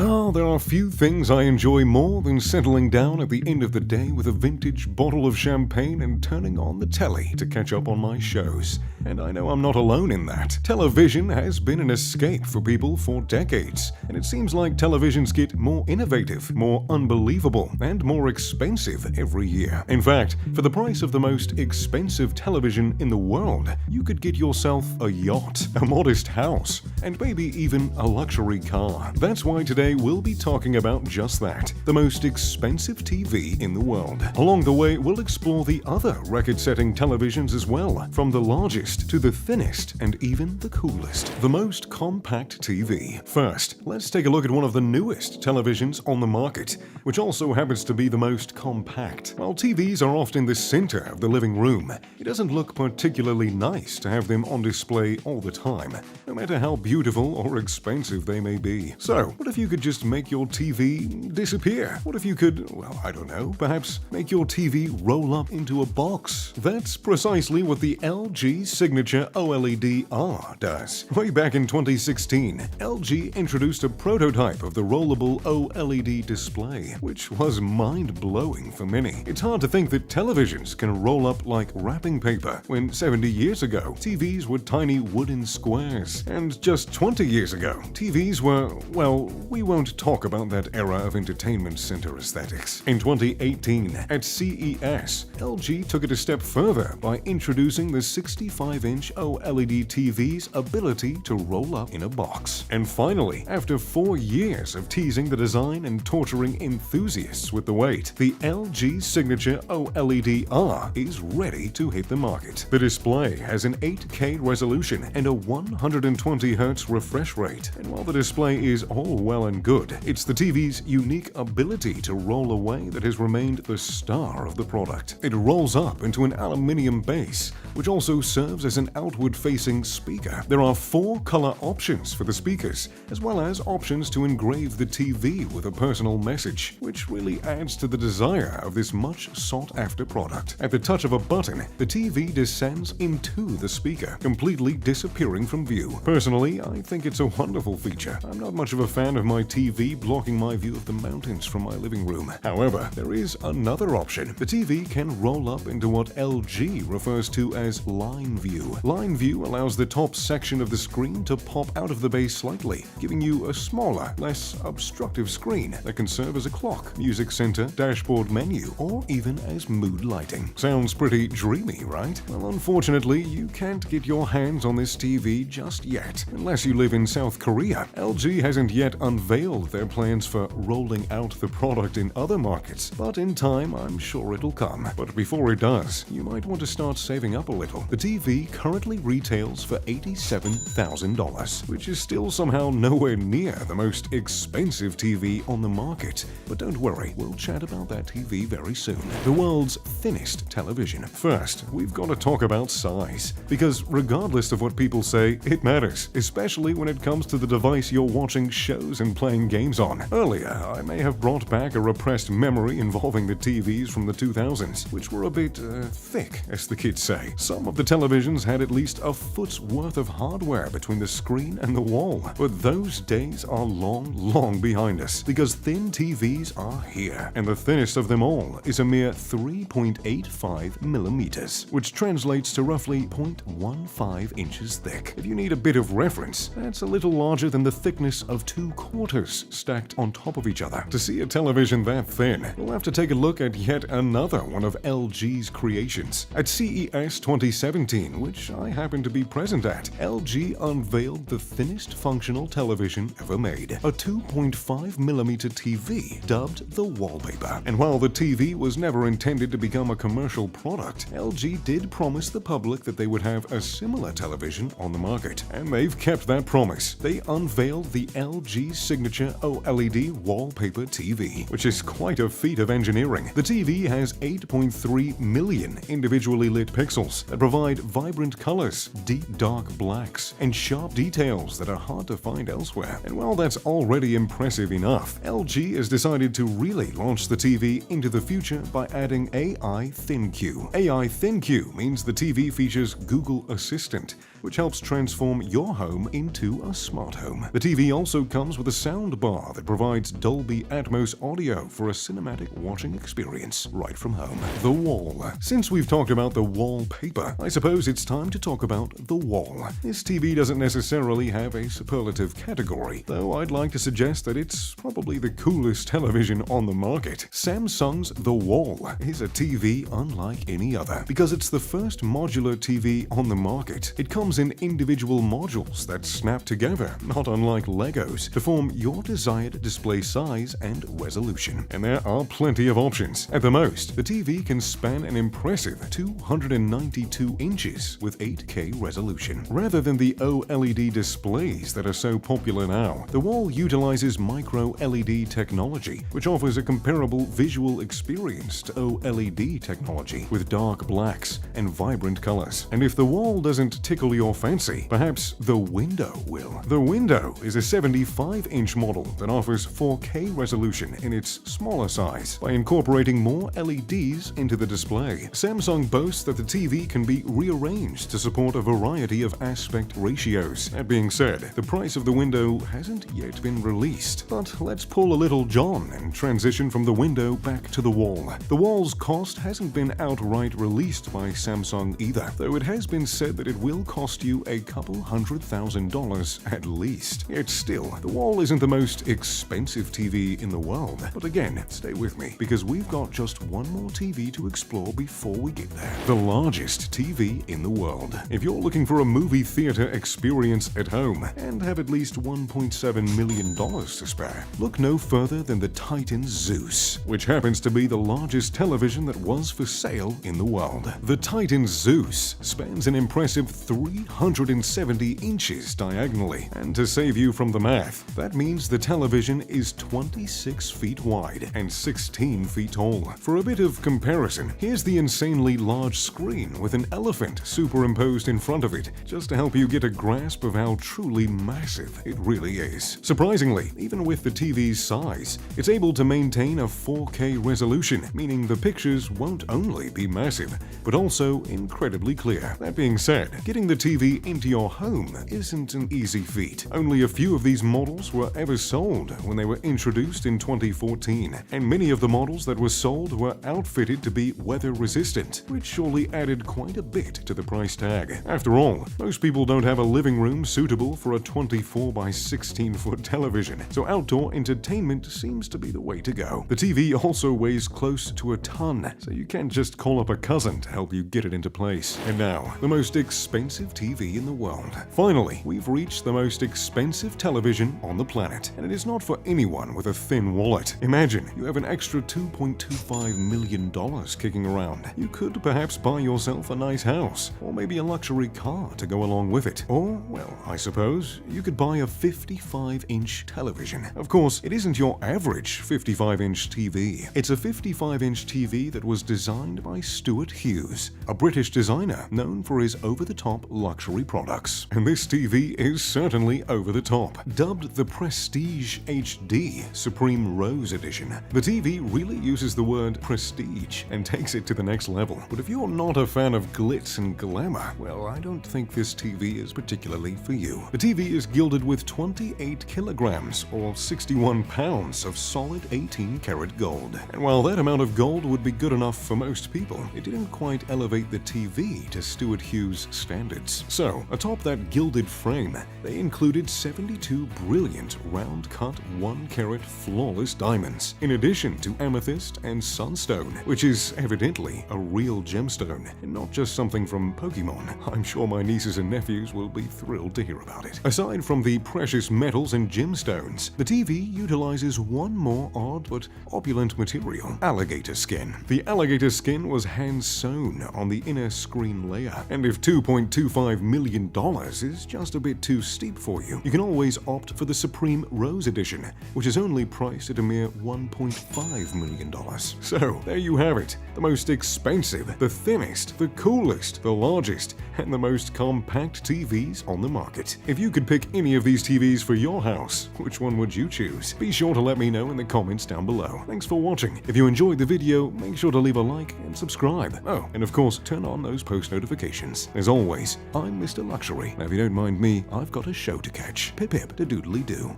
Oh, there are few things I enjoy more than settling down at the end of the day with a vintage bottle of champagne and turning on the telly to catch up on my shows. And I know I'm not alone in that. Television has been an escape for people for decades, and it seems like televisions get more innovative, more unbelievable, and more expensive every year. In fact, for the price of the most expensive television in the world, you could get yourself a yacht, a modest house, and maybe even a luxury car. That's why today we'll be talking about just that, the most expensive TV in the world. Along the way, we'll explore the other record-setting televisions as well, from the largest to the thinnest and even the coolest. The most compact TV. First, let's take a look at one of the newest televisions on the market, which also happens to be the most compact. While TVs are often the center of the living room, it doesn't look particularly nice to have them on display all the time, no matter how beautiful or expensive they may be. So, what if you could just make your TV disappear? What if you could, well, I don't know, perhaps make your TV roll up into a box? That's precisely what the LG Signature OLED-R does. Way back in 2016, LG introduced a prototype of the rollable OLED display, which was mind-blowing for many. It's hard to think that televisions can roll up like wrapping paper, when 70 years ago, TVs were tiny wooden squares. And just 20 years ago, TVs were, well, we won't talk about that era of entertainment center aesthetics. In 2018, at CES, LG took it a step further by introducing the 65-inch OLED TV's ability to roll up in a box. And finally, after 4 years of teasing the design and torturing enthusiasts with the wait, the LG Signature OLED-R is ready to hit the market. The display has an 8K resolution and a 120Hz refresh rate. And while the display is all well and good, it's the TV's unique ability to roll away that has remained the star of the product. It rolls up into an aluminium base, which also serves as an outward-facing speaker. There are 4 color options for the speakers, as well as options to engrave the TV with a personal message, which really adds to the desire of this much sought-after product. At the touch of a button, the TV descends into the speaker, completely disappearing from view. Personally, I think it's a wonderful feature. I'm not much of a fan of my TV blocking my view of the mountains from my living room. However, there is another option. The TV can roll up into what LG refers to as line view. Line view allows the top section of the screen to pop out of the base slightly, giving you a smaller, less obstructive screen that can serve as a clock, music center, dashboard menu, or even as mood lighting. Sounds pretty dreamy, right? Well, unfortunately, you can't get your hands on this TV just yet, unless you live in South Korea. LG hasn't yet unveiled their plans for rolling out the product in other markets, but in time, I'm sure it'll come. But before it does, you might want to start saving up a little. The TV currently retails for $87,000, which is still somehow nowhere near the most expensive TV on the market. But don't worry, we'll chat about that TV very soon. The world's thinnest television. First, we've got to talk about size, because regardless of what people say, it matters, especially when it comes to the device you're watching shows and playing games on. Earlier, I may have brought back a repressed memory involving the TVs from the 2000s, which were a bit thick, as the kids say. Some of the televisions had at least a foot's worth of hardware between the screen and the wall. But those days are long behind us, because thin TVs are here, and the thinnest of them all is a mere 3.85 millimeters, which translates to roughly 0.15 inches thick. If you need a bit of reference, that's a little larger than the thickness of 2 quarters stacked on top of each other. To see a television that thin, we'll have to take a look at yet another one of LG's creations. At CES 2017, which I happened to be present at, LG unveiled the thinnest functional television ever made, a 2.5mm TV dubbed the Wallpaper. And while the TV was never intended to become a commercial product, LG did promise the public that they would have a similar television on the market. And they've kept that promise. They unveiled the LG Signature OLED Wallpaper TV, which is quite a feat of engineering. The TV has 8.3 million individually lit pixels that provide vibrant colors, deep dark blacks, and sharp details that are hard to find elsewhere. And while that's already impressive enough, LG has decided to really launch the TV into the future by adding AI ThinQ. AI ThinQ means the TV features Google Assistant, which helps transform your home into a smart home. The TV also comes with a sound bar that provides Dolby Atmos audio for a cinematic watching experience right from home. The wall. Since we've talked about the wallpaper, I suppose it's time to talk about the wall. This TV doesn't necessarily have a superlative category, though I'd like to suggest that it's probably the coolest television on the market. Samsung's The Wall is a TV unlike any other because it's the first modular TV on the market. It comes in individual modules that snap together, not unlike Legos, to form your desired display size and resolution. And there are plenty of options. At the most, the TV can span an impressive 292 inches with 8K resolution. Rather than the OLED displays that are so popular now, the wall utilizes micro-LED technology, which offers a comparable visual experience to OLED technology with dark blacks and vibrant colors. And if the wall doesn't tickle your fancy, perhaps the window will. The window is a 75-inch model that offers 4K resolution in its smaller size. By incorporating more LEDs into the display, Samsung boasts that the TV can be rearranged to support a variety of aspect ratios. That being said, the price of the window hasn't yet been released. But let's pull a little John and transition from the window back to the wall. The wall's cost hasn't been outright released by Samsung either, though it has been said that it will cost you a couple $100,000 at least. Yet still, the wall isn't the most expensive TV in the world. But again, stay with me, because we've got just one more TV to explore before we get there. The largest TV in the world. If you're looking for a movie theater experience at home and have at least $1.7 million to spare, look no further than the Titan Zeus, which happens to be the largest television that was for sale in the world. The Titan Zeus spans an impressive 370 inches diagonally, and to save you from the math, that means the television is 26 feet wide and 16 feet tall. For a bit of comparison, here's the insanely large screen with an elephant superimposed in front of it, just to help you get a grasp of how truly massive it really is. Surprisingly, even with the TV's size, it's able to maintain a 4K resolution, meaning the pictures won't only be massive, but also incredibly clear. That being said, getting the TV into your home isn't an easy feat. Only a few of these models were ever sold when they were introduced in 2014, and many of the models that were sold were outfitted to be weather resistant, which surely added quite a bit to the price tag. After all, most people don't have a living room suitable for a 24 by 16 foot television, so outdoor entertainment seems to be the way to go. The TV also weighs close to a ton, so you can't just call up a cousin to help you get it into place. And now, the most expensive TV in the world. Finally, we've reached the most expensive television on the planet, and it is not for anyone with a thin wallet. Imagine you have an extra $2.25 million kicking around. You could perhaps buy yourself a nice house, or maybe a luxury car to go along with it. Or, well, I suppose you could buy a 55-inch television. Of course, it isn't your average 55-inch TV. It's a 55-inch TV that was designed by Stuart Hughes, a British designer known for his over-the-top luxury products. And this TV is certainly over the top. Dubbed the Prestige HD Supreme Rose Edition, the TV really uses the word prestige and takes it to the next level. But if you're not a fan of glitz and glamour, well, I don't think this TV is particularly for you. The TV is gilded with 28 kilograms or 61 pounds of solid 18-karat gold. And while that amount of gold would be good enough for most people, it didn't quite elevate the TV to Stuart Hughes standards. So, atop that gilded frame, they included 72 brilliant round-cut 1-carat flawless diamonds, in addition to amethyst and sunstone, which is evidently a real gemstone, and not just something from Pokemon. I'm sure my nieces and nephews will be thrilled to hear about it. Aside from the precious metals and gemstones, the TV utilizes one more odd but opulent material: alligator skin. The alligator skin was hand-sewn on the inner screen layer, and if $2.25 million is just a bit too steep for you, you can always opt for the Supreme Rose Edition, which is only priced at a mere $1.5 million. So, there you have it. The most expensive, the thinnest, the coolest, the largest, and the most compact TVs on the market. If you could pick any of these TVs for your house, which one would you choose? Be sure to let me know in the comments down below. Thanks for watching. If you enjoyed the video, make sure to leave a like and subscribe. Oh, and of course, turn on those post notifications. As always, I'm Mr. Luxury. Now if you don't mind me, I've got a show to catch. Pip pip, da doodly doo.